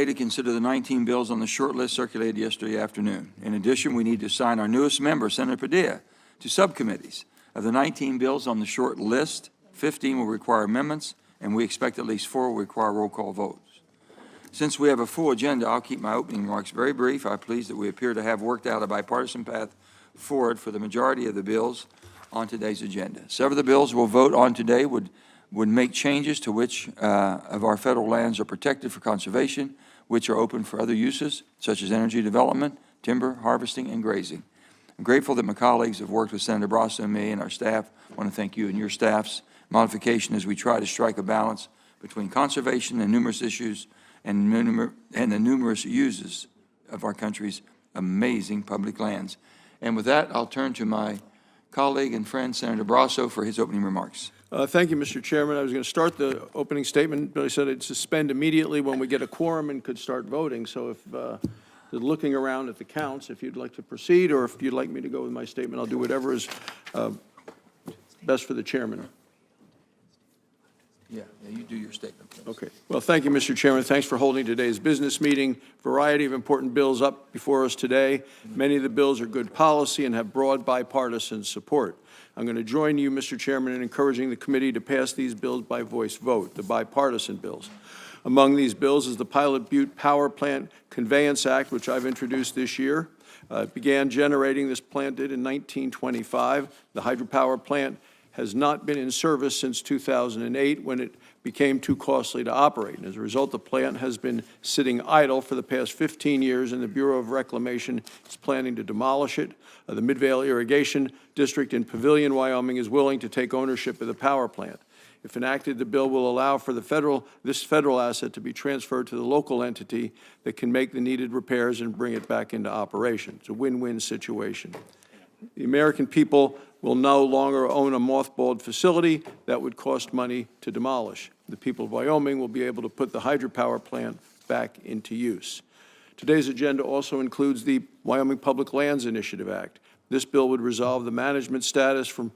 today to consider the 19 bills on the short list circulated yesterday afternoon. In addition, we need to assign our newest member, Senator Padilla, to subcommittees. Of the 19 bills on the short list, 15 will require amendments, and we expect at least 4 will require roll call votes. Since we have a full agenda, I'll keep my opening remarks very brief. I'm pleased that we appear to have worked out a bipartisan path forward for the majority of the bills on today's agenda. Several of the bills we'll vote on today would make changes to which of our federal lands are protected for conservation, which are open for other uses, such as energy development, timber harvesting, and grazing. I'm grateful that my colleagues have worked with Senator Brasso and me and our staff. I want to thank you and your staff's modification as we try to strike a balance between conservation and numerous issues and the numerous uses of our country's amazing public lands. And with that, I'll turn to my colleague and friend, Senator Brasso, for his opening remarks. Thank you, Mr. Chairman. I was going to start the opening statement, but I said I'd suspend immediately when we get a quorum and could start voting. So if looking around at the counts, if you'd like to proceed or if you'd like me to go with my statement, I'll do whatever is best for the chairman. Yeah, you do your statement, please. Okay. Well, thank you, Mr. Chairman. Thanks for holding today's business meeting. Variety of important bills up before us today. Many of the bills are good policy and have broad bipartisan support. I'm going to join you, Mr. Chairman, in encouraging the committee to pass these bills by voice vote, the bipartisan bills. Among these bills is the Pilot Butte Power Plant Conveyance Act, which I've introduced this year. It began generating, this plant did, in 1925. The hydropower plant has not been in service since 2008 when it became too costly to operate. And as a result, the plant has been sitting idle for the past 15 years, and the Bureau of Reclamation is planning to demolish it. The Midvale Irrigation District in Pavilion, Wyoming, is willing to take ownership of the power plant. If enacted, the bill will allow for this federal asset to be transferred to the local entity that can make the needed repairs and bring it back into operation. It's a win-win situation. The American people will no longer own a mothballed facility that would cost money to demolish. The people of Wyoming will be able to put the hydropower plant back into use. Today's agenda also includes the Wyoming Public Lands Initiative Act. This bill would resolve the management status for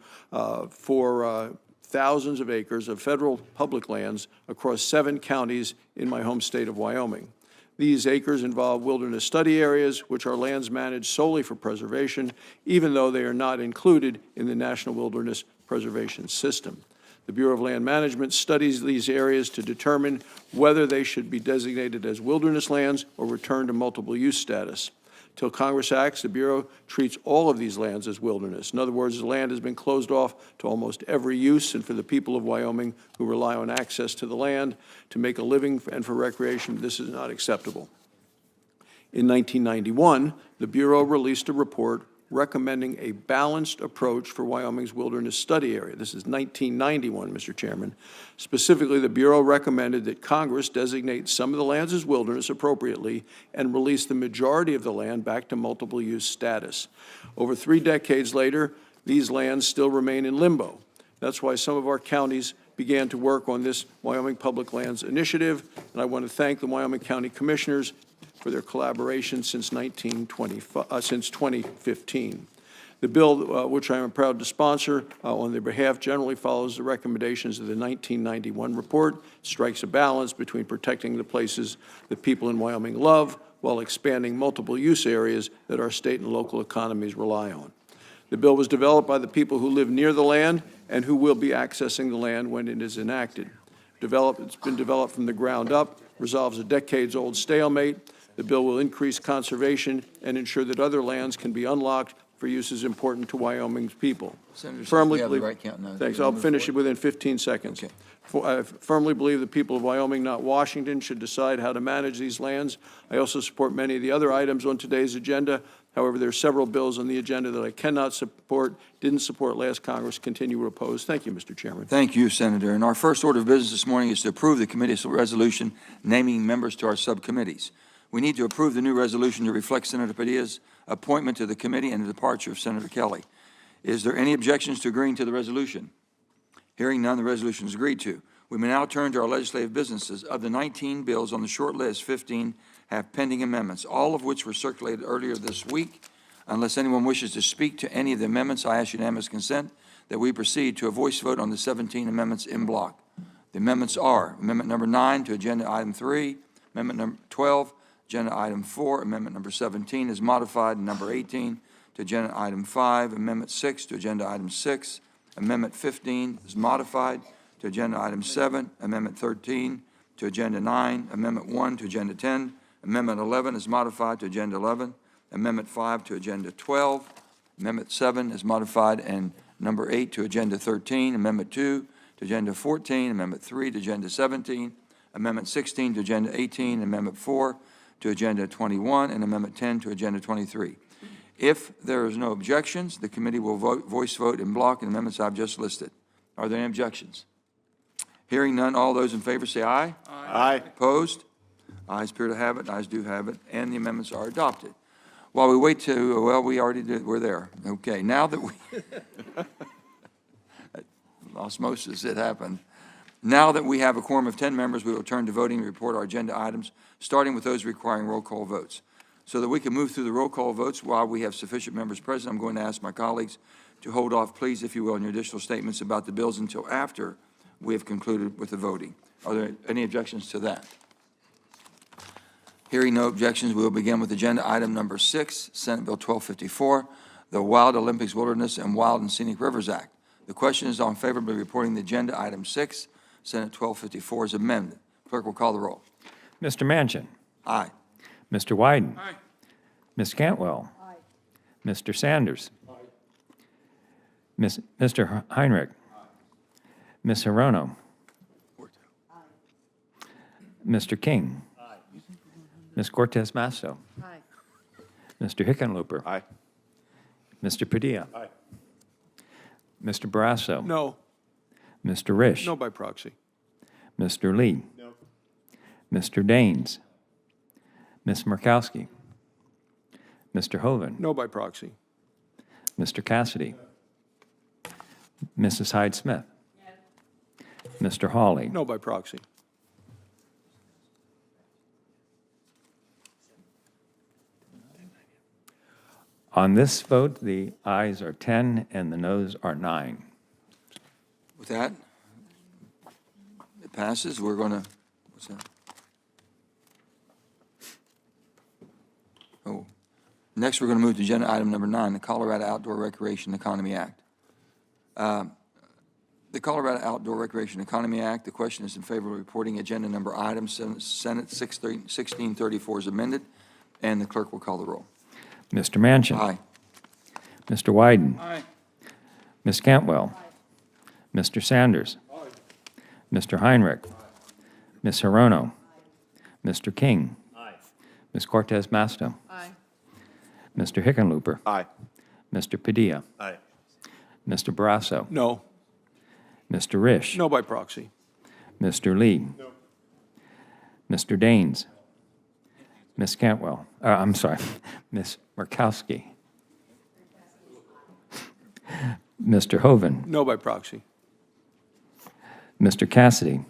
thousands of acres of federal public lands across 7 counties in my home state of Wyoming. These acres involve wilderness study areas, which are lands managed solely for preservation, even though they are not included in the National Wilderness Preservation System. The Bureau of Land Management studies these areas to determine whether they should be designated as wilderness lands or returned to multiple use status. Till Congress acts, the Bureau treats all of these lands as wilderness. In other words, the land has been closed off to almost every use, and for the people of Wyoming who rely on access to the land to make a living and for recreation, this is not acceptable. In 1991, the Bureau released a report recommending a balanced approach for Wyoming's wilderness study area. This is 1991, Mr. Chairman. Specifically, the Bureau recommended that Congress designate some of the lands as wilderness appropriately and release the majority of the land back to multiple use status. Over 3 decades later, these lands still remain in limbo. That's why some of our counties began to work on this Wyoming Public Lands Initiative, and I want to thank the Wyoming County Commissioners for their collaboration since 2015. The bill, which I am proud to sponsor on their behalf, generally follows the recommendations of the 1991 report, strikes a balance between protecting the places that people in Wyoming love while expanding multiple use areas that our state and local economies rely on. The bill was developed by the people who live near the land and who will be accessing the land when it is enacted. It's been developed from the ground up, resolves a decades-old stalemate. The bill will increase conservation and ensure that other lands can be unlocked for uses important to Wyoming's people. Senator, firmly have believe, the right count now. Thanks. I'll finish it within 15 seconds. Okay. I firmly believe the people of Wyoming, not Washington, should decide how to manage these lands. I also support many of the other items on today's agenda. However, there are several bills on the agenda that I cannot support, didn't support last Congress, continue to oppose. Thank you, Mr. Chairman. Thank you, Senator. And our first order of business this morning is to approve the committee's resolution naming members to our subcommittees. We need to approve the new resolution to reflect Senator Padilla's appointment to the committee and the departure of Senator Kelly. Is there any objections to agreeing to the resolution? Hearing none, the resolution is agreed to. We may now turn to our legislative businesses. Of the 19 bills on the short list, 15 have pending amendments, all of which were circulated earlier this week. Unless anyone wishes to speak to any of the amendments, I ask unanimous consent that we proceed to a voice vote on the 17 amendments in block. The amendments are Amendment number 9 to Agenda Item 3, Amendment number 12, agenda item 4. Amendment number 17 is modified. Number 18 to agenda item 5. Amendment 6 to agenda item 6. Amendment 15 is modified to agenda item 7. Amendment 13 to agenda 9. Amendment 1 to agenda 10. Amendment 11 is modified to agenda 11. Amendment 5 to agenda 12. Amendment 7 is modified, and number 8 to agenda 13. Amendment 2 to agenda 14. Amendment 3 to agenda 17. Amendment 16 to agenda 18. Amendment 4 to agenda 21, and Amendment 10 to agenda 23. If there is no objections, the committee will voice vote in block on the amendments I've just listed. Are there any objections? Hearing none, all those in favor say aye. Aye. Opposed? Ayes appear to have it, ayes do have it, and the amendments are adopted. While we wait to, well, we already did, we're there. Okay, now that we, osmosis, it happened. Now that we have a quorum of 10 members, we will turn to voting and report our agenda items, starting with those requiring roll call votes. So that we can move through the roll call votes while we have sufficient members present, I'm going to ask my colleagues to hold off, please, if you will, on your additional statements about the bills until after we have concluded with the voting. Are there any objections to that? Hearing no objections, we will begin with agenda item number 6, Senate Bill 1254, the Wild Olympics Wilderness and Wild and Scenic Rivers Act. The question is on favorably reporting the agenda item 6, Senate 1254 is amended. Clerk will call the roll. Mr. Manchin. Aye. Mr. Wyden. Aye. Ms. Cantwell. Aye. Mr. Sanders. Mr. Heinrich. Ms. Hirono. Mr. King. Ms. Cortez Masto. Aye. Mr. Hickenlooper. Aye. Mr. Padilla. Aye. Mr. Barrasso. No. Mr. Risch. No by proxy. Mr. Lee. No. Mr. Daines. Ms. Murkowski. Mr. Hoven. No by proxy. Mr. Cassidy. Mrs. Hyde-Smith. Mr. Hawley. No by proxy. On this vote, the ayes are 10 and the noes are 9. With that, it passes. We're going to, what's that? Oh, next we're going to move to agenda item number 9, the Colorado Outdoor Recreation Economy Act. The Colorado Outdoor Recreation Economy Act, the question is in favor of reporting agenda number item, Senate 1634 is amended, and the clerk will call the roll. Mr. Manchin. Aye. Mr. Wyden. Aye. Ms. Cantwell. Mr. Sanders. Mr. Heinrich. Ms. Hirono. Mr. King. Ms. Cortez Masto. Aye. Mr. Hickenlooper. Aye. Mr. Padilla. Aye. Mr. Barrasso. No. Mr. Risch. No by proxy. Mr. Lee. No. Mr. Daines. Ms. Cantwell. I'm sorry, Ms. Murkowski. Mr. Hoven. No by proxy. Mr. Cassidy.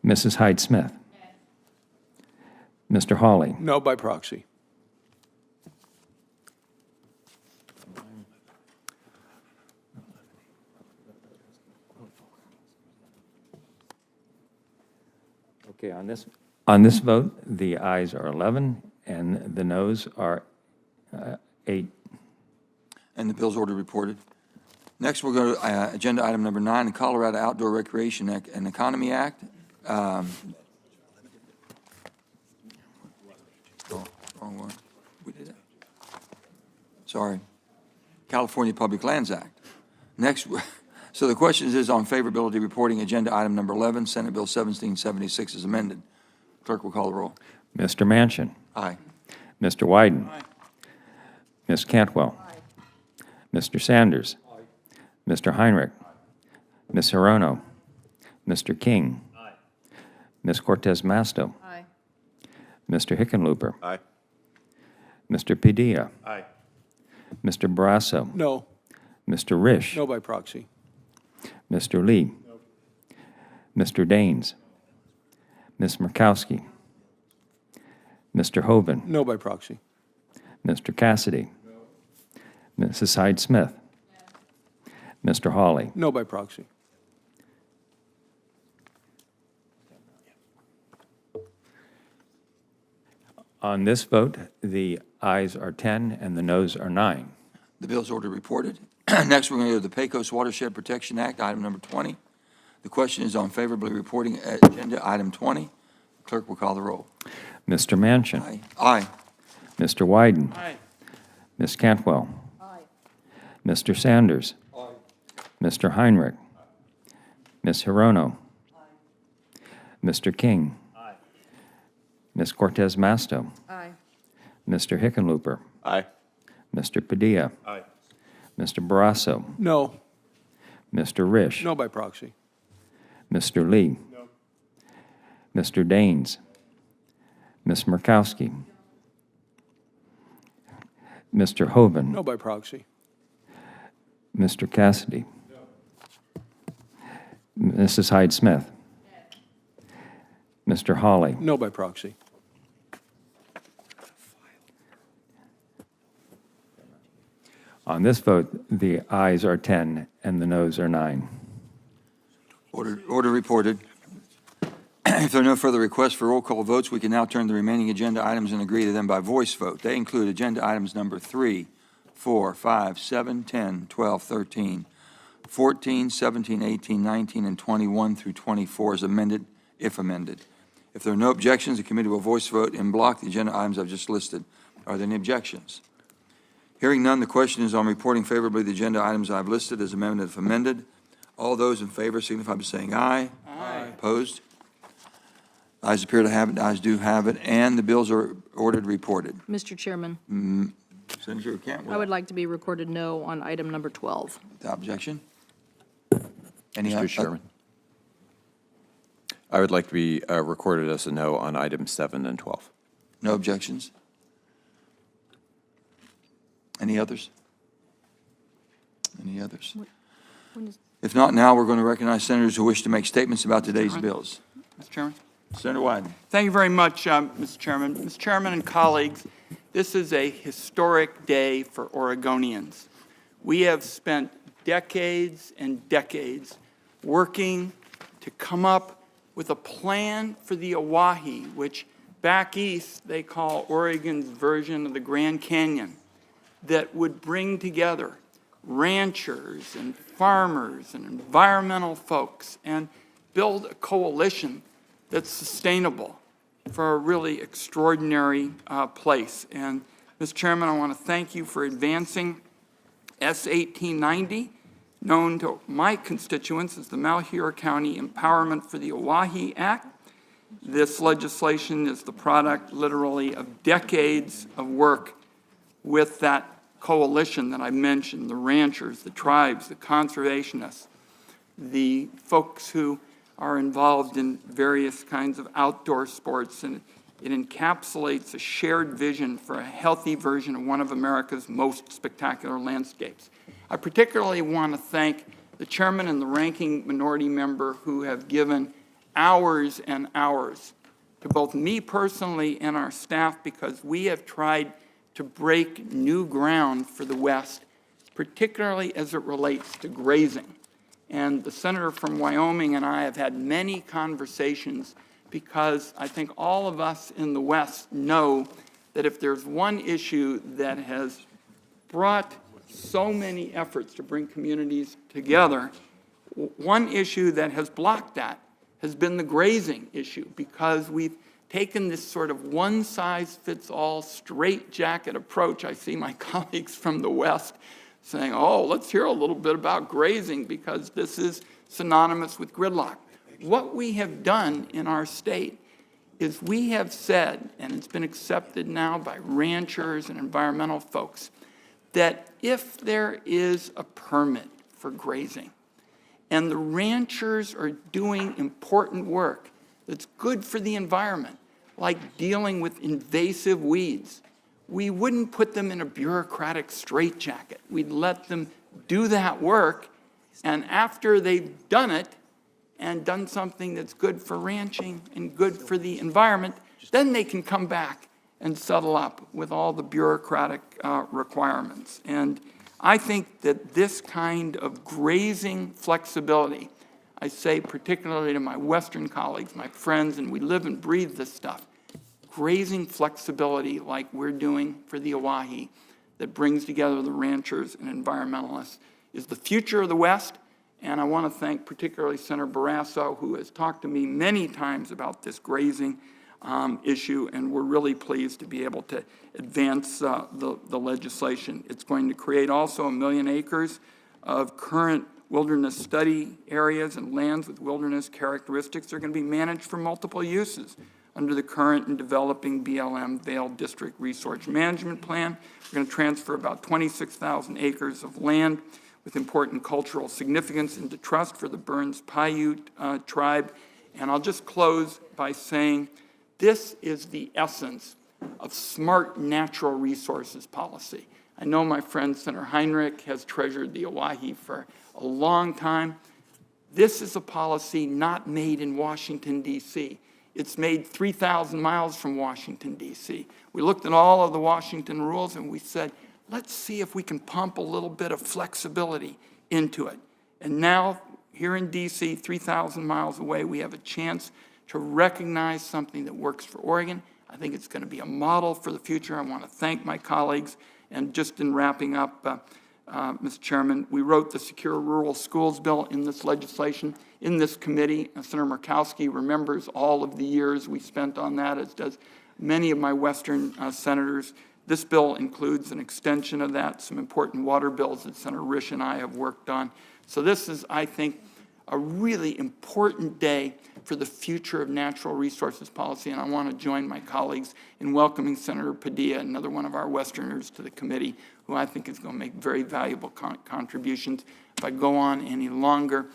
Mrs. Hyde-Smith. Mr. Hawley. No by proxy. Okay, on this vote, the ayes are 11 and the noes are 8. And the bill's order reported. Next, we'll go to agenda item number 9, the Colorado Outdoor Recreation and Economy Act. Oh, wrong one. We did that. Sorry. California Public Lands Act. Next, so the question is on favorability reporting agenda item number 11, Senate Bill 1776 is amended. Clerk will call the roll. Mr. Manchin. Aye. Mr. Wyden. Aye. Ms. Cantwell. Mr. Sanders. Mr. Heinrich. Ms. Hirono. Mr. King. Ms. Cortez Masto. Aye. Mr. Hickenlooper. Aye. Mr. Padilla. Aye. Mr. Barrasso. No. Mr. Risch. No by proxy. Mr. Lee. Mr. Daines. Ms. Murkowski. Mr. Hoven. No by proxy. Mr. Cassidy. Mrs. Hyde-Smith. Mr. Hawley. No by proxy. On this vote, the ayes are 10 and the noes are 9. The bill is ordered reported. Next, we're going to go to the Pecos Watershed Protection Act, item number 20. The question is on favorably reporting agenda item 20. Clerk will call the roll. Mr. Manchin. Aye. Aye. Mr. Wyden. Aye. Ms. Cantwell. Mr. Sanders. Mr. Heinrich. Ms. Hirono. Mr. King. Ms. Cortez Masto. Aye. Mr. Hickenlooper. Aye. Mr. Padilla. Aye. Mr. Barrasso. No. Mr. Risch. No by proxy. Mr. Lee. No. Mr. Daines. Ms. Murkowski. Mr. Hoven. No by proxy. Mr. Cassidy. Mrs. Hyde-Smith. Mr. Hawley. No by proxy. On this vote, the ayes are 10 and the noes are 9. Order reported. If there are no further requests for roll call votes, we can now turn to the remaining agenda items and agree to them by voice vote. They include agenda items number 3, 4, 5, 7, 10, 12, 13, 14, 17, 18, 19, and 21 through 24 as amended, if amended. If there are no objections, the committee will voice vote in block the agenda items I've just listed. Are there any objections? Hearing none, the question is on reporting favorably the agenda items I've listed as amended, if amended. All those in favor signify by saying aye. Aye. Opposed? Ayes appear to have it, ayes do have it, and the bills are ordered reported. Mr. Chairman, Senator Cantwell. I would like to be recorded no on item number 12. Without objection? Any Mr. Chairman, I would like to be recorded as a no on items 7 and 12. No objections? Any others? Any others? When is- If not, now we're going to recognize senators who wish to make statements about today's bills. Mr. Chairman. Senator Wyden. Thank you very much, Mr. Chairman. Mr. Chairman and colleagues, this is a historic day for Oregonians. We have spent decades and decades working to come up with a plan for the Oahe, which back east they call Oregon's version of the Grand Canyon, that would bring together ranchers and farmers and environmental folks and build a coalition that's sustainable for a really extraordinary place. And, Mr. Chairman, I want to thank you for advancing S 1890, known to my constituents as the Malheur County Empowerment for the Oahe Act. This legislation is the product, literally, of decades of work with that coalition that I mentioned, the ranchers, the tribes, the conservationists, the folks who are involved in various kinds of outdoor sports, and it encapsulates a shared vision for a healthy version of one of America's most spectacular landscapes. I particularly want to thank the chairman and the ranking minority member who have given hours and hours to both me personally and our staff, because we have tried to break new ground for the West, particularly as it relates to grazing. And the senator from Wyoming and I have had many conversations, because I think all of us in the West know that if there's one issue that has brought so many efforts to bring communities together, one issue that has blocked that has been the grazing issue, because we've taken this sort of one-size-fits-all straitjacket approach. I see my colleagues from the West saying, oh, let's hear a little bit about grazing because this is synonymous with gridlock. What we have done in our state is we have said, and it's been accepted now by ranchers and environmental folks, that if there is a permit for grazing and the ranchers are doing important work that's good for the environment, like dealing with invasive weeds, we wouldn't put them in a bureaucratic straitjacket. We'd let them do that work, and after they've done it and done something that's good for ranching and good for the environment, then they can come back and settle up with all the bureaucratic requirements. And I think that this kind of grazing flexibility, I say particularly to my Western colleagues, my friends, and we live and breathe this stuff, grazing flexibility like we're doing for the Oahe that brings together the ranchers and environmentalists is the future of the West. And I want to thank particularly Senator Barrasso, who has talked to me many times about this grazing issue, and we're really pleased to be able to advance the legislation. It's going to create also 1 million acres of current wilderness study areas and lands with wilderness characteristics. They're going to be managed for multiple uses under the current and developing BLM Vail District Resource Management Plan. We're going to transfer about 26,000 acres of land with important cultural significance into trust for the Burns Paiute tribe. And I'll just close by saying this is the essence of smart natural resources policy. I know my friend Senator Heinrich has treasured the Oahe for a long time. This is a policy not made in Washington, D.C. It's made 3,000 miles from Washington, D.C. We looked at all of the Washington rules and we said, let's see if we can pump a little bit of flexibility into it. And now, here in D.C., 3,000 miles away, we have a chance to recognize something that works for Oregon. I think it's going to be a model for the future. I want to thank my colleagues. And just in wrapping up, Mr. Chairman, we wrote the Secure Rural Schools bill in this legislation, in this committee. Senator Murkowski remembers all of the years we spent on that, as does many of my Western senators. This bill includes an extension of that, some important water bills that Senator Risch and I have worked on. So this is, I think, a really important day for the future of natural resources policy, and I want to join my colleagues in welcoming Senator Padilla, another one of our Westerners, to the committee, who I think is going to make very valuable contributions. If I go on any longer,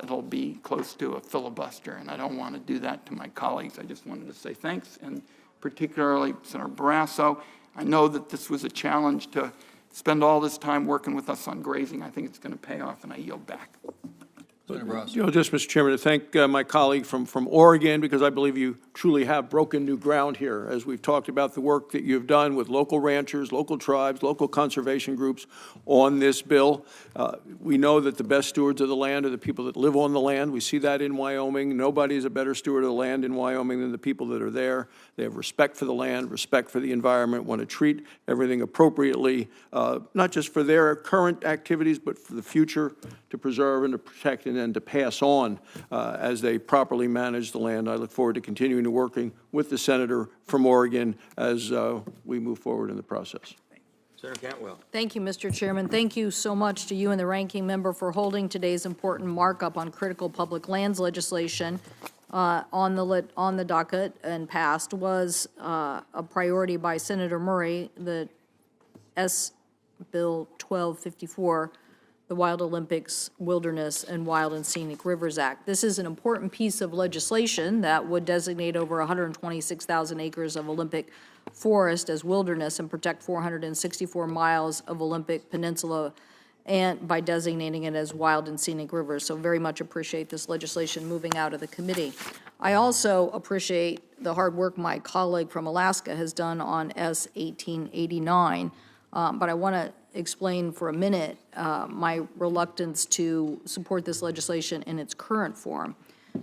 it'll be close to a filibuster, and I don't want to do that to my colleagues. I just wanted to say thanks, and particularly Senator Barrasso. I know that this was a challenge to spend all this time working with us on grazing. I think it's going to pay off, and I yield back. Just, Mr. Chairman, to thank my colleague from Oregon, because I believe you truly have broken new ground here, as we've talked about the work that you've done with local ranchers, local tribes, local conservation groups on this bill. We know that the best stewards of the land are the people that live on the land. We see that in Wyoming. Nobody is a better steward of the land in Wyoming than the people that are there. They have respect for the land, respect for the environment, want to treat everything appropriately, not just for their current activities, but for the future, to preserve and to protect and then to pass on as they properly manage the land. I look forward to continuing to working with the senator from Oregon as we move forward in the process. Senator Cantwell. Thank you, Mr. Chairman. Thank you so much to you and the ranking member for holding today's important markup on critical public lands legislation on the docket and passed. Was a priority by Senator Murray, the S. Bill 1254, the Wild Olympics, Wilderness, and Wild and Scenic Rivers Act. This is an important piece of legislation that would designate over 126,000 acres of Olympic forest as wilderness and protect 464 miles of Olympic Peninsula, and by designating it as wild and scenic rivers. So very much appreciate this legislation moving out of the committee. I also appreciate the hard work my colleague from Alaska has done on S 1889, but I want to explain for a minute my reluctance to support this legislation in its current form.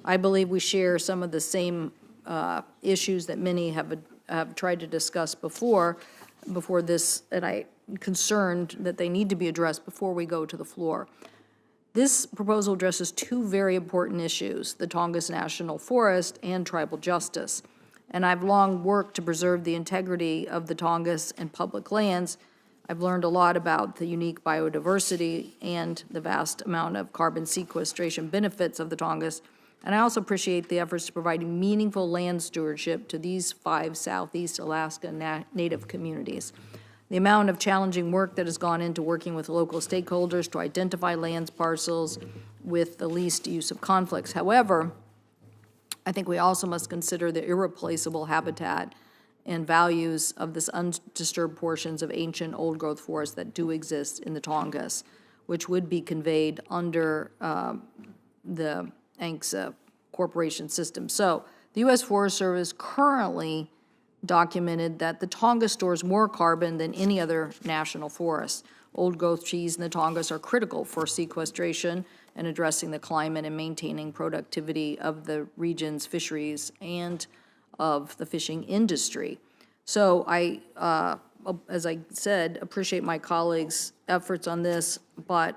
I believe we share some of the same issues that many have tried to discuss before this, and I'm concerned that they need to be addressed before we go to the floor. This proposal addresses two very important issues, the Tongass National Forest and tribal justice. And I've long worked to preserve the integrity of the Tongass and public lands. I've learned a lot about the unique biodiversity and the vast amount of carbon sequestration benefits of the Tongass. And I also appreciate the efforts to providing meaningful land stewardship to these 5 Southeast Alaska Native communities. The amount of challenging work that has gone into working with local stakeholders to identify land parcels with the least use of conflicts. However, I think we also must consider the irreplaceable habitat and values of this undisturbed portions of ancient old-growth forests that do exist in the Tongass, which would be conveyed under the ANCSA corporation system. So the U.S. Forest Service currently documented that the Tongass stores more carbon than any other national forest. Old-growth trees in the Tongass are critical for sequestration and addressing the climate and maintaining productivity of the region's fisheries and of the fishing industry. So I, as I said, appreciate my colleagues' efforts on this, but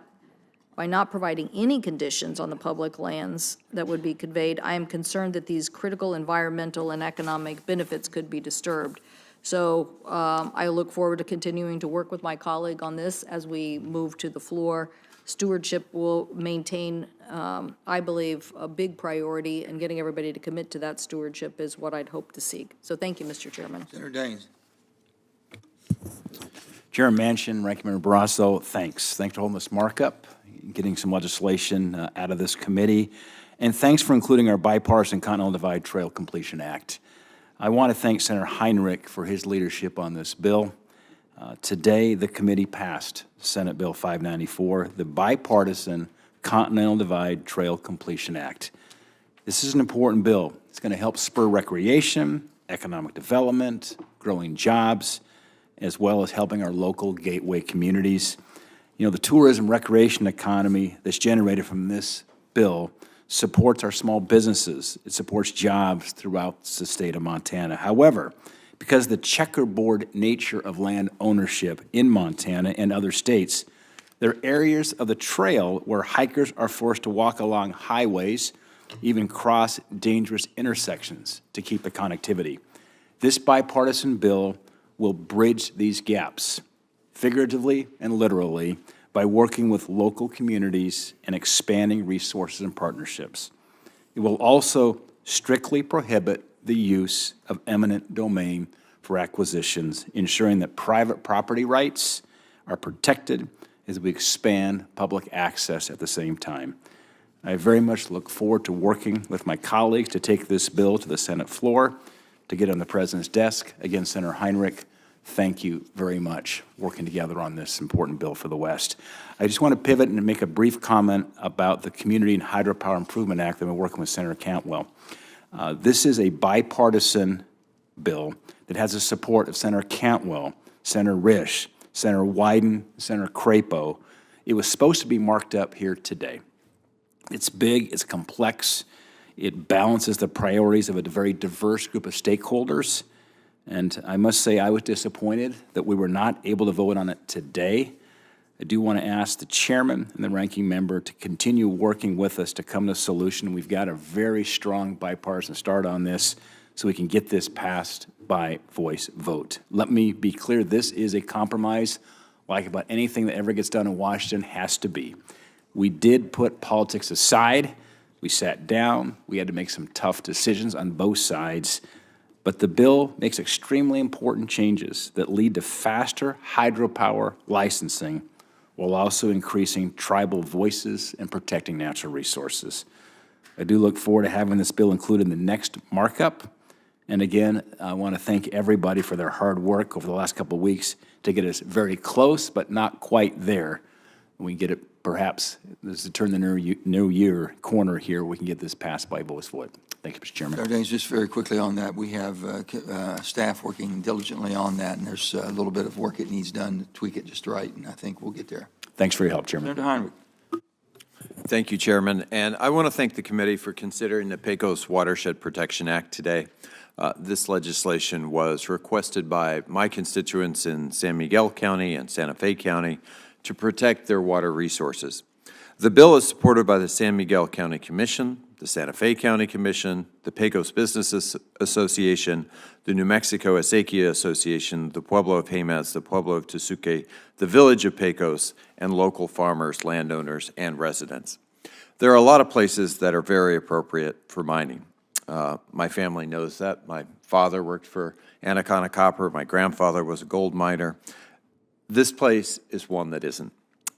by not providing any conditions on the public lands that would be conveyed, I am concerned that these critical environmental and economic benefits could be disturbed. So I look forward to continuing to work with my colleague on this as we move to the floor. Stewardship will maintain, I believe, a big priority, and getting everybody to commit to that stewardship is what I'd hope to seek. So thank you, Mr. Chairman. Senator Daines. Chairman Manchin, Ranking Member Barrasso, thanks. Thanks for holding this markup, getting some legislation out of this committee, and thanks for including our bipartisan Continental Divide Trail Completion Act. I want to thank Senator Heinrich for his leadership on this bill. Today, the committee passed Senate Bill 594, the bipartisan Continental Divide Trail Completion Act. This is an important bill. It's going to help spur recreation, economic development, growing jobs, as well as helping our local gateway communities. You know, the tourism recreation economy that's generated from this bill supports our small businesses. It supports jobs throughout the state of Montana. However, because of the checkerboard nature of land ownership in Montana and other states, there are areas of the trail where hikers are forced to walk along highways, even cross dangerous intersections to keep the connectivity. This bipartisan bill will bridge these gaps, figuratively and literally, by working with local communities and expanding resources and partnerships. It will also strictly prohibit the use of eminent domain for acquisitions, ensuring that private property rights are protected as we expand public access at the same time. I very much look forward to working with my colleagues to take this bill to the Senate floor, to get on the President's desk. Again, Senator Heinrich, thank you very much working together on this important bill for the West. I just want to pivot and make a brief comment about the Community and Hydropower Improvement Act that we're working with Senator Cantwell. This is a bipartisan bill that has the support of Senator Cantwell, Senator Risch, Senator Wyden, Senator Crapo. It was supposed to be marked up here today. It's big, it's complex, it balances the priorities of a very diverse group of stakeholders, and I must say I was disappointed that we were not able to vote on it today. I do want to ask the chairman and the ranking member to continue working with us to come to a solution. We've got a very strong bipartisan start on this so we can get this passed by voice vote. Let me be clear, this is a compromise, like about anything that ever gets done in Washington has to be. We did put politics aside. We sat down. We had to make some tough decisions on both sides. But the bill makes extremely important changes that lead to faster hydropower licensing while also increasing tribal voices and protecting natural resources. I do look forward to having this bill included in the next markup. And again, I want to thank everybody for their hard work over the last couple of weeks to get us very close, but not quite there. We get it, perhaps, as to turn the new year corner here, we can get this passed by voice vote. Thank you, Mr. Chairman. Senator Daines, just very quickly on that, we have staff working diligently on that, and there's a little bit of work it needs done to tweak it just right, and I think we'll get there. Thanks for your help, Chairman. Senator Heinrich. Thank you, Chairman. And I want to thank the committee for considering the Pecos Watershed Protection Act today. This legislation was requested by my constituents in San Miguel County and Santa Fe County to protect their water resources. The bill is supported by the San Miguel County Commission, the Santa Fe County Commission, the Pecos Business Association, the New Mexico Acequia Association, the Pueblo of Jemez, the Pueblo of Tesuque, the Village of Pecos, and local farmers, landowners, and residents. There are a lot of places that are very appropriate for mining. My family knows that. My father worked for Anaconda Copper. My grandfather was a gold miner. This place is one that isn't.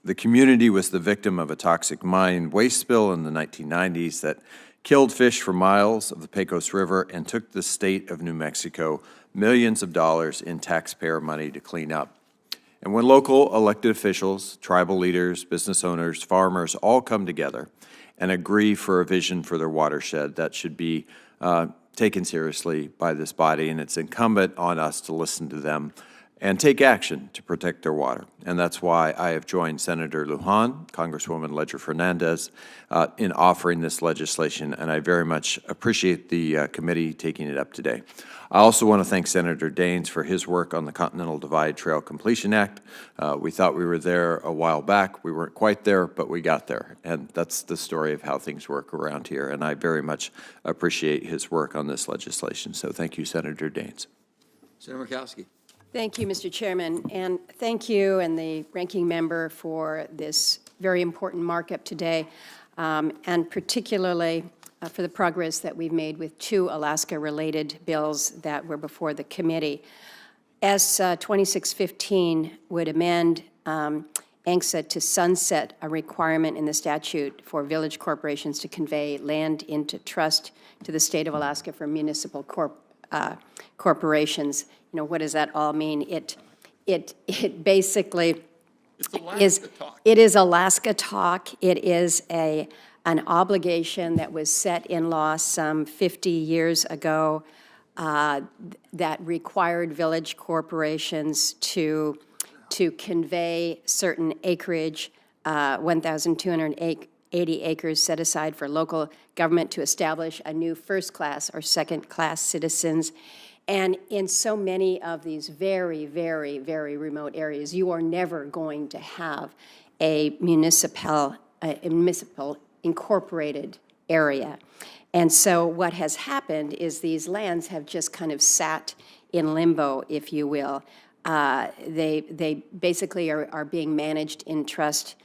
The community was the victim of a toxic mine waste spill in the 1990s that killed fish for miles of the Pecos River and took the state of New Mexico millions of dollars in taxpayer money to clean up. And when local elected officials, tribal leaders, business owners, farmers all come together and agree for a vision for their watershed, that should be taken seriously by this body, and it's incumbent on us to listen to them and take action to protect their water. And that's why I have joined Senator Lujan, Congresswoman Ledger Fernandez, in offering this legislation, and I very much appreciate the committee taking it up today. I also want to thank Senator Daines for his work on the Continental Divide Trail Completion Act. We thought we were there a while back. We weren't quite there, but we got there. And that's the story of how things work around here. And I very much appreciate his work on this legislation. So thank you, Senator Daines. Senator Murkowski. Thank you, Mr. Chairman, and thank you and the ranking member for this very important markup today, and particularly for the progress that we've made with two Alaska-related bills that were before the committee. S 2615 would amend ANCSA to sunset a requirement in the statute for village corporations to convey land into trust to the state of Alaska for municipal corporations. You know, what does that all mean? It basically is Alaska talk. It is an obligation that was set in law some 50 years ago that required village corporations to convey certain acreage, 1,280 acres set aside for local government to establish a new first-class or second-class citizens. And in so many of these very, very, very remote areas, you are never going to have a municipal incorporated area. And so what has happened is these lands have just kind of sat in limbo, if you will. They basically are being managed in trust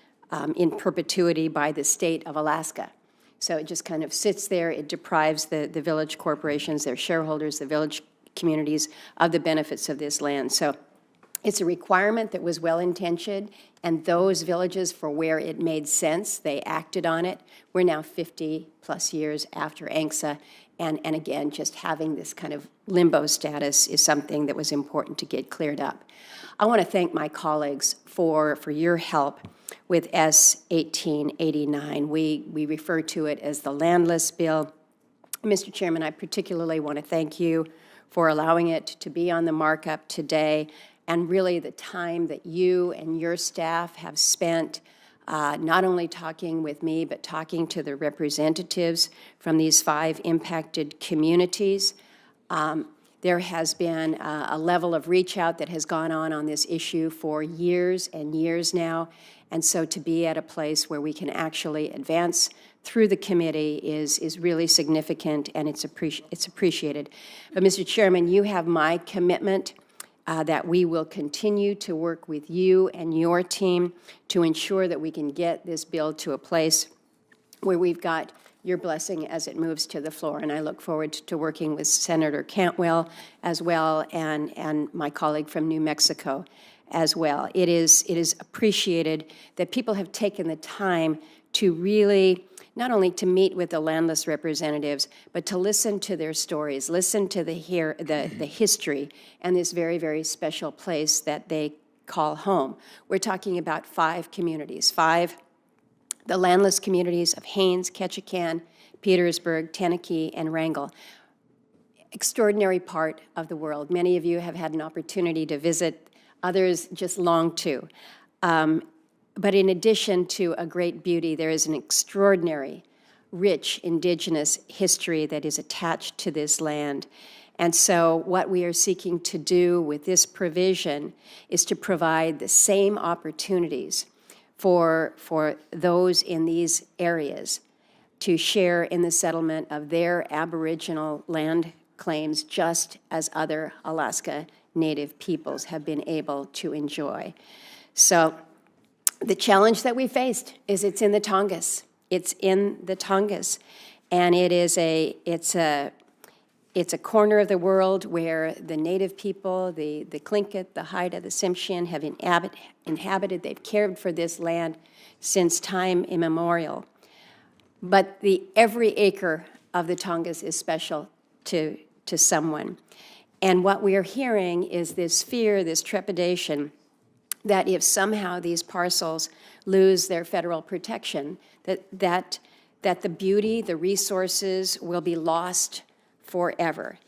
in perpetuity by the state of Alaska. So it just kind of sits there. It deprives the village corporations, their shareholders, the village communities of the benefits of this land. So it's a requirement that was well-intentioned, and those villages, for where it made sense, they acted on it. We're now 50-plus years after ANCSA, and again, just having this kind of limbo status is something that was important to get cleared up. I want to thank my colleagues for your help with S 1889. We refer to it as the Landless Bill. Mr. Chairman, I particularly want to thank you for allowing it to be on the markup today, and really the time that you and your staff have spent not only talking with me, but talking to the representatives from these 5 impacted communities. There has been a level of reach out that has gone on this issue for years and years now, and so to be at a place where we can actually advance through the committee is really significant, and it's appreciated. But Mr. Chairman, you have my commitment that we will continue to work with you and your team to ensure that we can get this bill to a place where we've got your blessing as it moves to the floor. And I look forward to working with Senator Cantwell as well, and my colleague from New Mexico as well. It is appreciated that people have taken the time to really not only to meet with the landless representatives, but to listen to their stories, listen to the history, and this very, very special place that they call home. We're talking about 5 communities, 5, the landless communities of Haines, Ketchikan, Petersburg, Tenakee, and Wrangell. Extraordinary part of the world. Many of you have had an opportunity to visit, others just long to. But in addition to a great beauty, there is an extraordinary, rich indigenous history that is attached to this land. And so what we are seeking to do with this provision is to provide the same opportunities for those in these areas to share in the settlement of their Aboriginal land claims, just as other Alaska Native peoples have been able to enjoy. So the challenge that we faced is it's in the Tongass. It's in the Tongass, and it's a corner of the world where the Native people, the Tlingit, the Haida, the Tsimshian have inhabited. They've cared for this land since time immemorial. But every acre of the Tongass is special to someone. And what we are hearing is this fear, this trepidation, that if somehow these parcels lose their federal protection, that the beauty, the resources will be lost forever.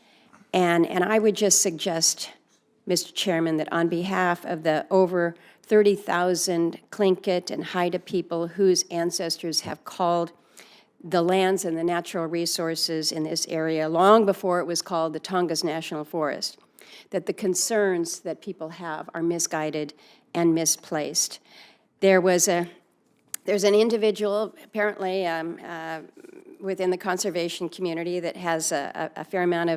And I would just suggest Mr. Chairman, that on behalf of the over 30,000 Tlingit and Haida people whose ancestors have called the lands and the natural resources in this area long before it was called the Tongass National Forest, that the concerns that people have are misguided and misplaced. There's an individual, apparently, within the conservation community that has a fair amount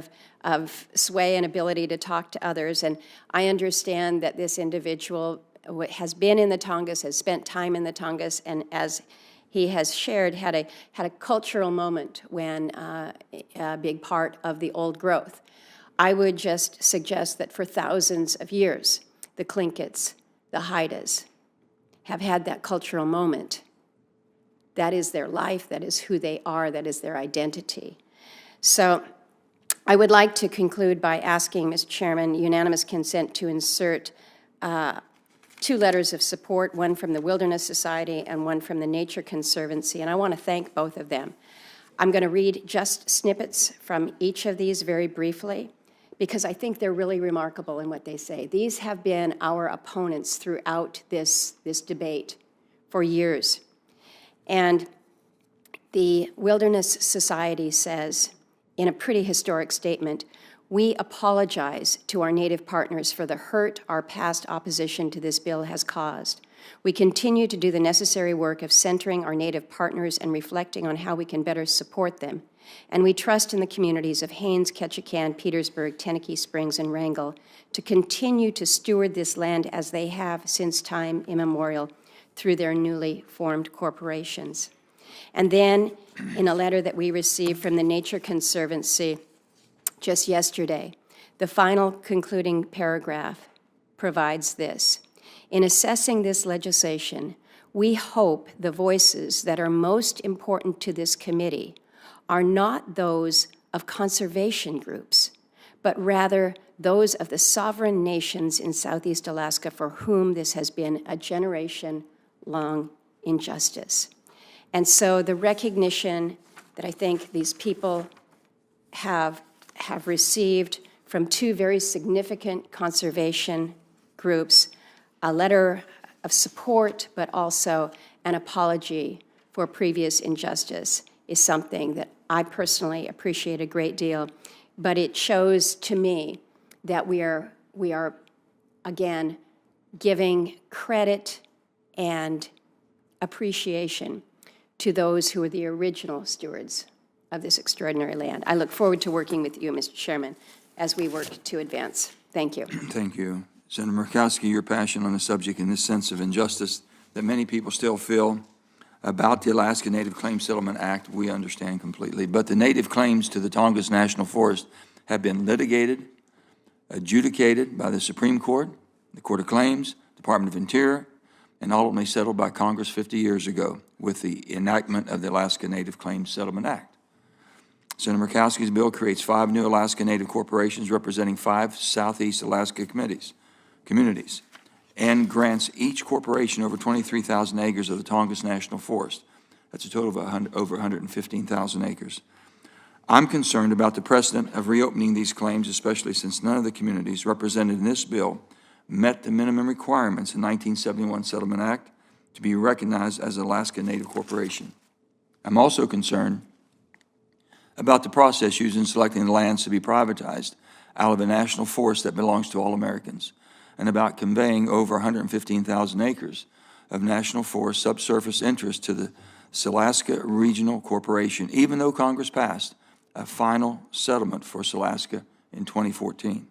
of sway and ability to talk to others, and I understand that this individual has been in the Tongass, has spent time in the Tongass, and as he has shared, had a cultural moment when a big part of the old growth. I would just suggest that for thousands of years, the Tlingits, the Haidas, have had that cultural moment. That is their life, that is who they are, that is their identity. So I would like to conclude by asking, Mr. Chairman, unanimous consent to insert 2 letters of support, one from the Wilderness Society and one from the Nature Conservancy, and I want to thank both of them. I'm going to read just snippets from each of these very briefly, because I think they're really remarkable in what they say. These have been our opponents throughout this debate for years. And the Wilderness Society says, in a pretty historic statement, "We apologize to our Native partners for the hurt our past opposition to this bill has caused. We continue to do the necessary work of centering our Native partners and reflecting on how we can better support them. And we trust in the communities of Haines, Ketchikan, Petersburg, Tenakee Springs, and Wrangell to continue to steward this land as they have since time immemorial through their newly formed corporations." And then, in a letter that we received from the Nature Conservancy just yesterday, the final concluding paragraph provides this: "In assessing this legislation, we hope the voices that are most important to this committee are not those of conservation groups, but rather those of the sovereign nations in Southeast Alaska for whom this has been a generation-long injustice." And so the recognition that I think these people have received from 2 very significant conservation groups, a letter of support, but also an apology for previous injustice, is something that I personally appreciate a great deal. But it shows to me that we are again, giving credit and appreciation to those who were the original stewards of this extraordinary land. I look forward to working with you, Mr. Chairman, as we work to advance. Thank you. Thank you. Senator Murkowski, your passion on the subject and this sense of injustice that many people still feel about the Alaska Native Claims Settlement Act, we understand completely. But the native claims to the Tongass National Forest have been litigated, adjudicated by the Supreme Court, the Court of Claims, Department of Interior, and ultimately settled by Congress 50 years ago with the enactment of the Alaska Native Claims Settlement Act. Senator Murkowski's bill creates 5 new Alaska Native corporations representing 5 Southeast Alaska communities and grants each corporation over 23,000 acres of the Tongass National Forest. That's a total of over 115,000 acres. I'm concerned about the precedent of reopening these claims, especially since none of the communities represented in this bill met the minimum requirements in the 1971 Settlement Act to be recognized as an Alaska Native corporation. I'm also concerned about the process used in selecting the lands to be privatized out of a national forest that belongs to all Americans, and about conveying over 115,000 acres of national forest subsurface interest to the Silaska Regional Corporation, even though Congress passed a final settlement for Silaska in 2014.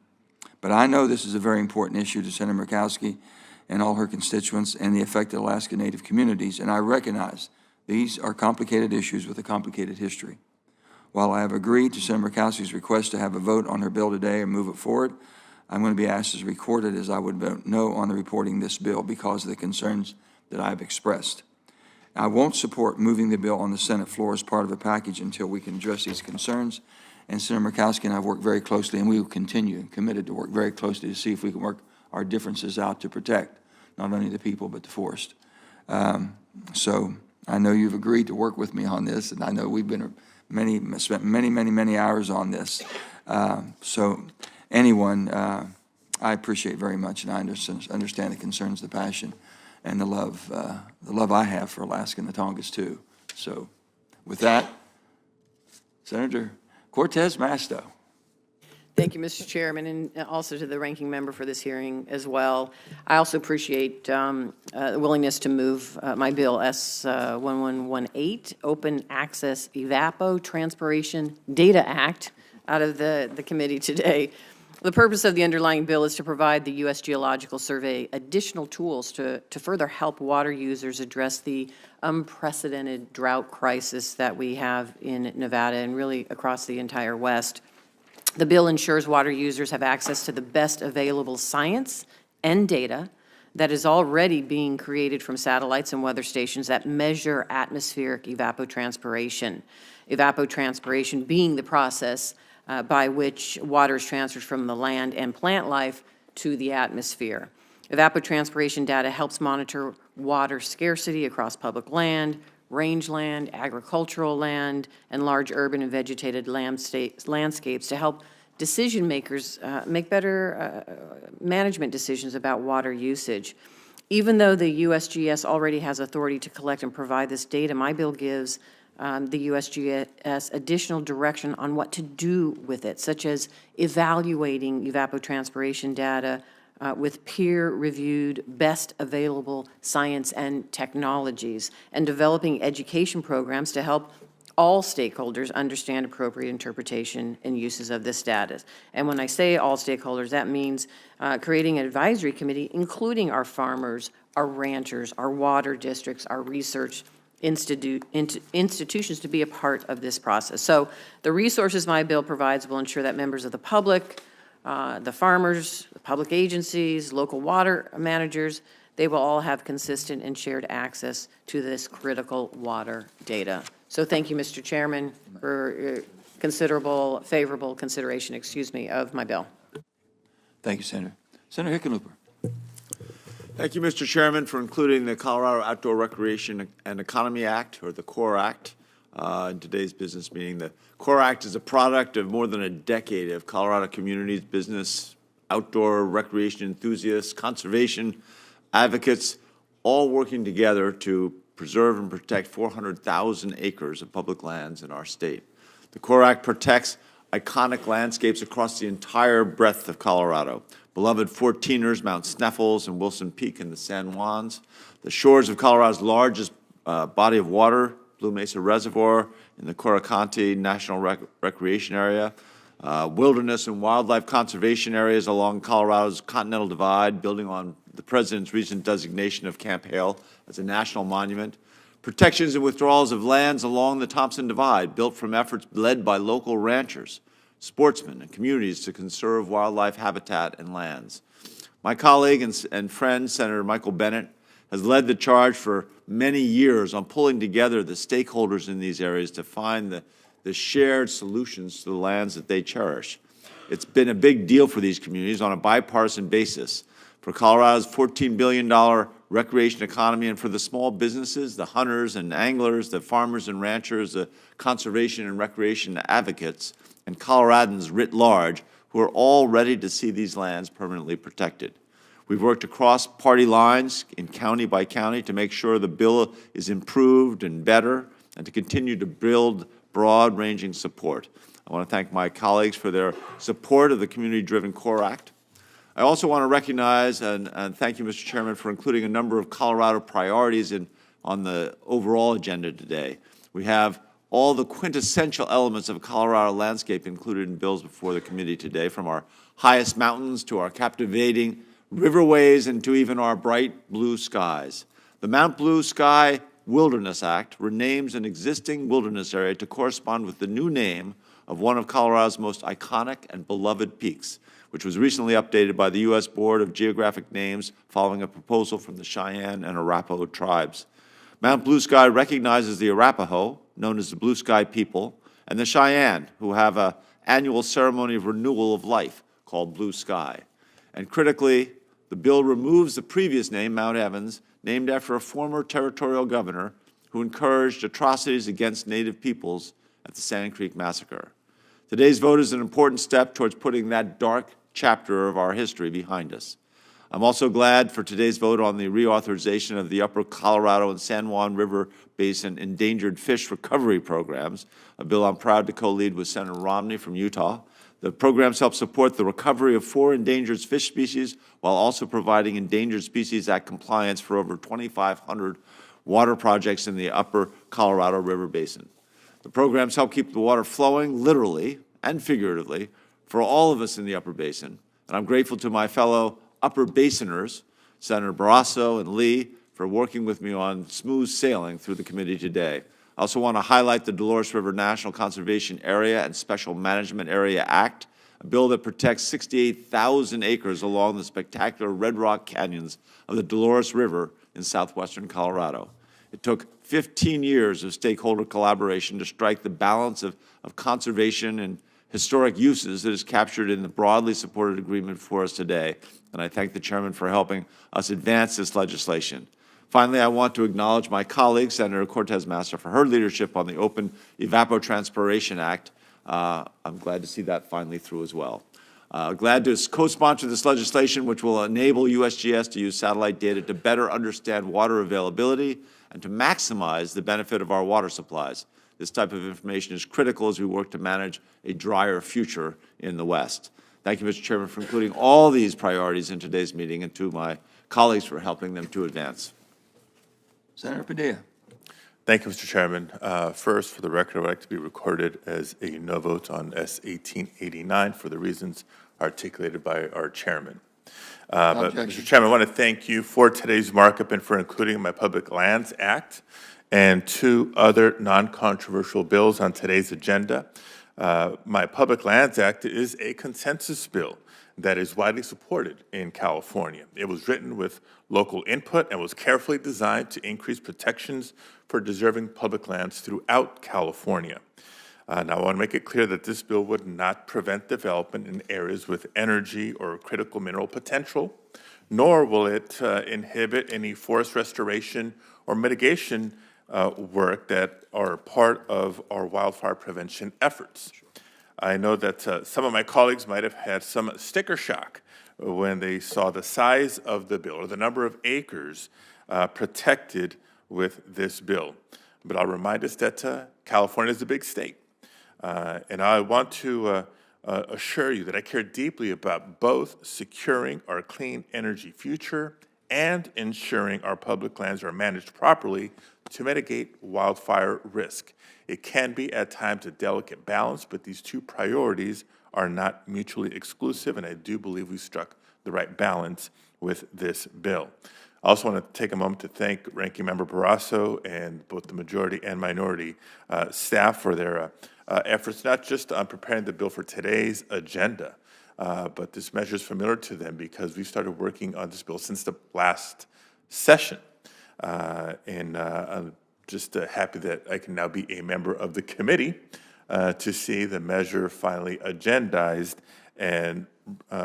But I know this is a very important issue to Senator Murkowski and all her constituents and the affected Alaska Native communities, and I recognize these are complicated issues with a complicated history. While I have agreed to Senator Murkowski's request to have a vote on her bill today and move it forward, I'm going to be asked to record it as I would vote no on the reporting this bill because of the concerns that I have expressed. I won't support moving the bill on the Senate floor as part of a package until we can address these concerns. And Senator Murkowski and I have worked very closely, and we will continue, committed to work very closely to see if we can work our differences out to protect not only the people but the forest. So I know you've agreed to work with me on this, and I know we've been spent many hours on this. So anyone I appreciate very much, and I understand the concerns, the passion, and the love I have for Alaska and the Tongass too. So, with that, Senator Cortez Masto. Thank you, Mr. Chairman, and also to the ranking member for this hearing as well. I also appreciate the willingness to move my bill S1118, Open Access Evapotranspiration Data Act, out of the committee today. The purpose of the underlying bill is to provide the U.S. Geological Survey additional tools to further help water users address the unprecedented drought crisis that we have in Nevada and really across the entire West. The bill ensures water users have access to the best available science and data that is already being created from satellites and weather stations that measure atmospheric evapotranspiration. Evapotranspiration being the process by which water is transferred from the land and plant life to the atmosphere. Evapotranspiration data helps monitor water scarcity across public land, rangeland, agricultural land, and large urban and vegetated landscapes to help decision makers make better management decisions about water usage. Even though the USGS already has authority to collect and provide this data, my bill gives the USGS additional direction on what to do with it, such as evaluating evapotranspiration data with peer-reviewed, best available science and technologies, and developing education programs to help all stakeholders understand appropriate interpretation and uses of this data. And when I say all stakeholders, that means creating an advisory committee, including our farmers, our ranchers, our water districts, our research institutions to be a part of this process. So the resources my bill provides will ensure that members of the public, the farmers, the public agencies, local water managers, they will all have consistent and shared access to this critical water data. So thank you, Mr. Chairman, for favorable consideration, of my bill. Thank you, Senator. Senator Hickenlooper. Thank you, Mr. Chairman, for including the Colorado Outdoor Recreation and Economy Act, or the CORE Act, in today's business meeting. The CORE Act is a product of more than a decade of Colorado communities, business, outdoor recreation enthusiasts, conservation advocates, all working together to preserve and protect 400,000 acres of public lands in our state. The CORE Act protects iconic landscapes across the entire breadth of Colorado. Beloved 14ers, Mount Sneffels and Wilson Peak in the San Juans, the shores of Colorado's largest body of water, Blue Mesa Reservoir in the Corricanti National Recreation Area, wilderness and wildlife conservation areas along Colorado's Continental Divide, building on the President's recent designation of Camp Hale as a national monument, protections and withdrawals of lands along the Thompson Divide, built from efforts led by local ranchers, sportsmen, and communities to conserve wildlife habitat and lands. My colleague and friend, Senator Michael Bennet, has led the charge for many years on pulling together the stakeholders in these areas to find the shared solutions to the lands that they cherish. It's been a big deal for these communities on a bipartisan basis. For Colorado's $14 billion recreation economy, and for the small businesses, the hunters and anglers, the farmers and ranchers, the conservation and recreation advocates, and Coloradans writ large, who are all ready to see these lands permanently protected. We've worked across party lines in county by county to make sure the bill is improved and better, and to continue to build broad-ranging support. I want to thank my colleagues for their support of the community-driven CORE Act. I also want to recognize and thank you, Mr. Chairman, for including a number of Colorado priorities on the overall agenda today. We have all the quintessential elements of a Colorado landscape included in bills before the committee today, from our highest mountains to our captivating riverways and to even our bright blue skies. The Mount Blue Sky Wilderness Act renames an existing wilderness area to correspond with the new name of one of Colorado's most iconic and beloved peaks, which was recently updated by the U.S. Board of Geographic Names following a proposal from the Cheyenne and Arapaho tribes. Mount Blue Sky recognizes the Arapaho, known as the Blue Sky people, and the Cheyenne, who have an annual ceremony of renewal of life called Blue Sky. And critically, the bill removes the previous name, Mount Evans, named after a former territorial governor who encouraged atrocities against Native peoples at the Sand Creek Massacre. Today's vote is an important step towards putting that dark chapter of our history behind us. I'm also glad for today's vote on the reauthorization of the Upper Colorado and San Juan River Basin Endangered Fish Recovery Programs, a bill I'm proud to co-lead with Senator Romney from Utah. The programs help support the recovery of 4 endangered fish species while also providing Endangered Species Act compliance for over 2,500 water projects in the Upper Colorado River Basin. The programs help keep the water flowing, literally and figuratively, for all of us in the Upper Basin. And I'm grateful to my fellow Upper Basiners, Senator Barrasso and Lee, for working with me on smooth sailing through the committee today. I also want to highlight the Dolores River National Conservation Area and Special Management Area Act, a bill that protects 68,000 acres along the spectacular Red Rock Canyons of the Dolores River in southwestern Colorado. It took 15 years of stakeholder collaboration to strike the balance of conservation and historic uses that is captured in the broadly supported agreement for us today, and I thank the Chairman for helping us advance this legislation. Finally, I want to acknowledge my colleague, Senator Cortez Masto, for her leadership on the Open Evapotranspiration Act. I'm glad to see that finally through as well. Glad to co-sponsor this legislation, which will enable USGS to use satellite data to better understand water availability and to maximize the benefit of our water supplies. This type of information is critical as we work to manage a drier future in the West. Thank you, Mr. Chairman, for including all these priorities in today's meeting, and to my colleagues for helping them to advance. Senator Padilla. Thank you, Mr. Chairman. First, for the record, I would like to be recorded as a no vote on S 1889 for the reasons articulated by our chairman. But, Mr. Chairman, I want to thank you for today's markup and for including my Public Lands Act and 2 other non-controversial bills on today's agenda. My Public Lands Act is a consensus bill that is widely supported in California. It was written with local input and was carefully designed to increase protections for deserving public lands throughout California. Now, I want to make it clear that this bill would not prevent development in areas with energy or critical mineral potential, nor will it inhibit any forest restoration or mitigation work that are part of our wildfire prevention efforts. I know that some of my colleagues might have had some sticker shock when they saw the size of the bill or the number of acres protected with this bill. But I'll remind us that California is a big state. And I want to assure you that I care deeply about both securing our clean energy future and ensuring our public lands are managed properly to mitigate wildfire risk. It can be at times a delicate balance, but these 2 priorities are not mutually exclusive, and I do believe we struck the right balance with this bill. I also want to take a moment to thank Ranking Member Barrasso and both the majority and minority staff for their efforts, not just on preparing the bill for today's agenda, but this measure is familiar to them because we started working on this bill since the last session. And I'm just happy that I can now be a member of the committee to see the measure finally agendized and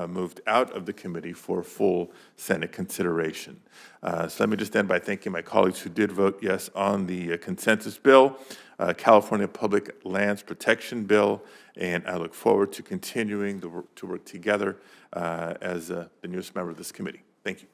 moved out of the committee for full Senate consideration. So let me just end by thanking my colleagues who did vote yes on the consensus bill, California Public Lands Protection Bill, and I look forward to continuing to work together as the newest member of this committee. Thank you.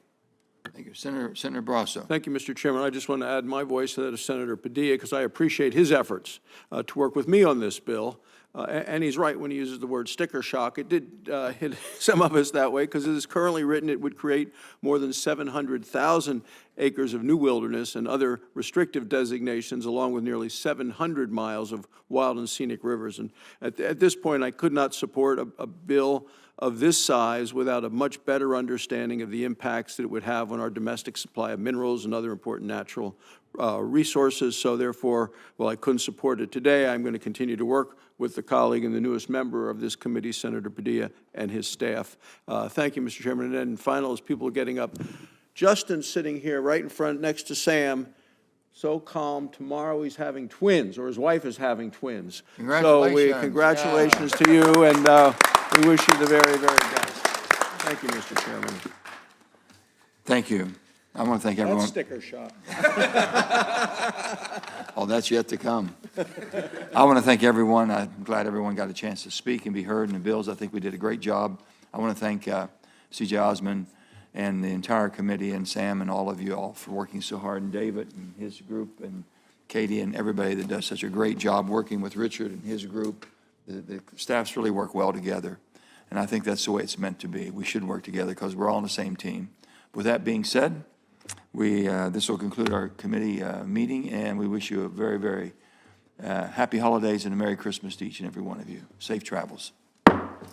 Thank you. Senator Barrasso. Thank you, Mr. Chairman. I just want to add my voice to that of Senator Padilla because I appreciate his efforts to work with me on this bill. And he's right when he uses the word sticker shock. It did hit some of us that way because as it's currently written, it would create more than 700,000 acres of new wilderness and other restrictive designations, along with nearly 700 miles of wild and scenic rivers. And at this point, I could not support a bill of this size without a much better understanding of the impacts that it would have on our domestic supply of minerals and other important natural resources. So therefore, while I couldn't support it today, I'm going to continue to work with the colleague and the newest member of this committee, Senator Padilla, and his staff. Thank you, Mr. Chairman. And then final, as people are getting up, Justin's sitting here right in front next to Sam, so calm. Tomorrow he's having twins, or his wife is having twins. Congratulations. So congratulations to you, and we wish you the very, very best. Thank you, Mr. Chairman. Thank you. I want to thank everyone. That's sticker shock. Oh, that's yet to come. I want to thank everyone. I'm glad everyone got a chance to speak and be heard in the bills. I think we did a great job I want to thank C.J. Osmond and the entire committee, and Sam and all of you all for working so hard, and David and his group, and Katie and everybody that does such a great job working with Richard and his group. The staffs really work well together, and I think that's the way it's meant to be. We should work together because we're all on the same team. With that being said, this will conclude our committee meeting, and we wish you a very, very happy holidays and a Merry Christmas to each and every one of you. Safe travels.